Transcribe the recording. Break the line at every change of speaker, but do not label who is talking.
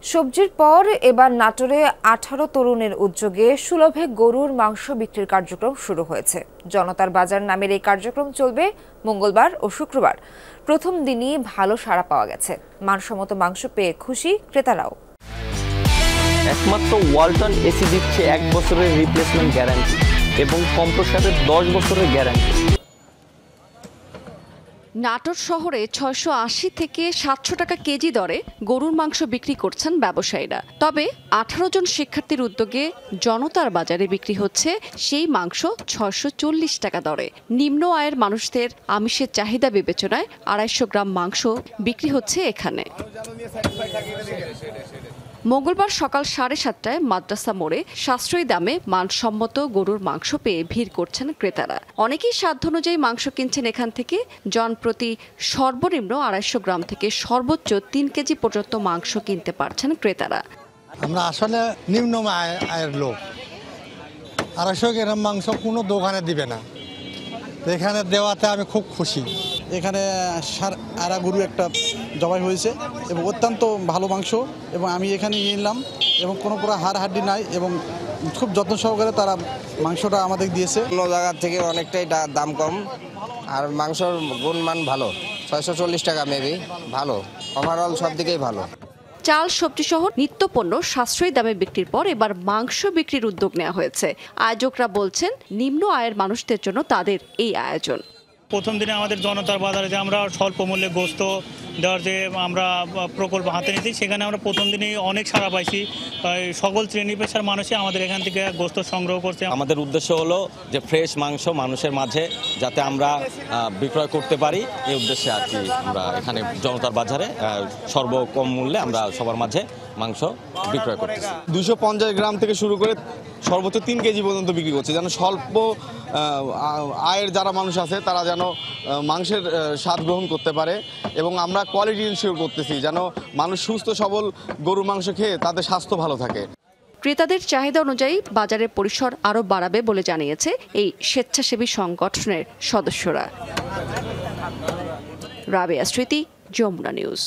সবজির পর এবার নাটোরে 18 তরুণের উদ্যোগে সুলভে গরুর মাংস বিক্রির কার্যক্রম শুরু হয়েছে। জনতার বাজার নামের এই কার্যক্রম চলবে মঙ্গলবার ও শুক্রবার। প্রথম দিনই ভালো সাড়া পাওয়া গেছে। মানসম্মত মাংস পেয়ে খুশি ক্রেতারাও।
একমাত্র ওয়ালটন এসি দিচ্ছে 1 বছরের রিপ্লেসমেন্ট গ্যারান্টি এবং কম্প্রেসারের 10 বছরের গ্যারান্টি।
নাটোর শহরে 680 থেকে 700 টাকা কেজি দরে গরুর মাংস বিক্রি করছেন ব্যবসায়ীরা। তবে 18 জন শিক্ষার্থীর উদ্যোগে জনতার বাজারে বিক্রি হচ্ছে সেই মাংস 640 টাকা দরে। নিম্ন আয়ের মানুষদের আমিষের চাহিদা বিবেচনায় 250 গ্রাম মাংস বিক্রি হচ্ছে এখানে। মঙ্গলবার সকাল 7:30টায় মাদ্রাসা মোড়ে সাশ্রয়ী দামে মানসম্মত গরুর মাংস পেয়ে ভিড় করছেন ক্রেতারা। অনেকেই সাধ্য অনুযায়ী মাংস কিনছেন এখান থেকে। জনপ্রতি সর্বনিম্ন 250 গ্রাম থেকে সর্বোচ্চ 3 কেজি পর্যন্ত মাংস কিনতে পারছেন ক্রেতারা।
আমরা আসলে নিম্ন আয়ের লোক, 250 গ্রাম মাংস কোনো দোকানে দিবে না, এখানে দেওয়াতে আমি খুব খুশি।
এখানে আড়া গরু একটা জবাই হয়েছে এবং অত্যন্ত ভালো মাংস, এবং আমি এখানে নিলাম এবং কোনো পুরো হাড় হাড্ডি নাই এবং খুব যত্ন সহকারে তারা মাংসটা আমাদের দিয়েছে।
অন্য জায়গার থেকে অনেকটাই দাম কম, আর মাংসর গুণমান ভালো। 640 টাকা মেবি, ভালো, ওভারঅল সব দিকেই ভালো।
চাল সবজি সহ নিত্যপণ্য সাশ্রয়ী দামে বিক্রির পর এবার মাংস বিক্রির উদ্যোগ নেওয়া হয়েছে। আয়োজকরা বলছেন নিম্ন আয়ের মানুষদের জন্য তাদের এই আয়োজন।
প্রথম দিনে আমাদের জনতার বাজারে যে আমরা স্বল্প মূল্যে গোস্ত দেওয়ার যে আমরা প্রকল্প হাতে নিয়েছি, সেখানে আমরা প্রথম দিনেই অনেক সাড়া পাইছি। সকল শ্রেণী পেশার মানুষই আমাদের এখান থেকে গোস্ত সংগ্রহ করছে।
আমাদের উদ্দেশ্য হলো যে ফ্রেশ মাংস মানুষের মাঝে যাতে আমরা বিক্রয় করতে পারি, এই উদ্দেশ্যে আর কি আমরা এখানে জনতার বাজারে সর্বকম মূল্যে আমরা সবার মাঝে মাংস বিক্রয় করতেছি।
250 গ্রাম থেকে শুরু করে সর্বোচ্চ 3 কেজি পর্যন্ত বিক্রি করছে, যেন স্বল্প আয়ের যারা মানুষ আছে তারা যেন মাংসের স্বাদ গ্রহণ করতে পারে। এবং আমরা কোয়ালিটি ইনশিওর করতেছি যেন মানুষ সুস্থ সবল গরুর মাংস খেয়ে তাদের স্বাস্থ্য ভালো থাকে।
ক্রেতাদের চাহিদা অনুযায়ী বাজারের পরিসর আরও বাড়াবে বলে জানিয়েছে এই স্বেচ্ছাসেবী সংগঠনের সদস্যরা। রাবেয়া স্মৃতি, যমুনা নিউজ।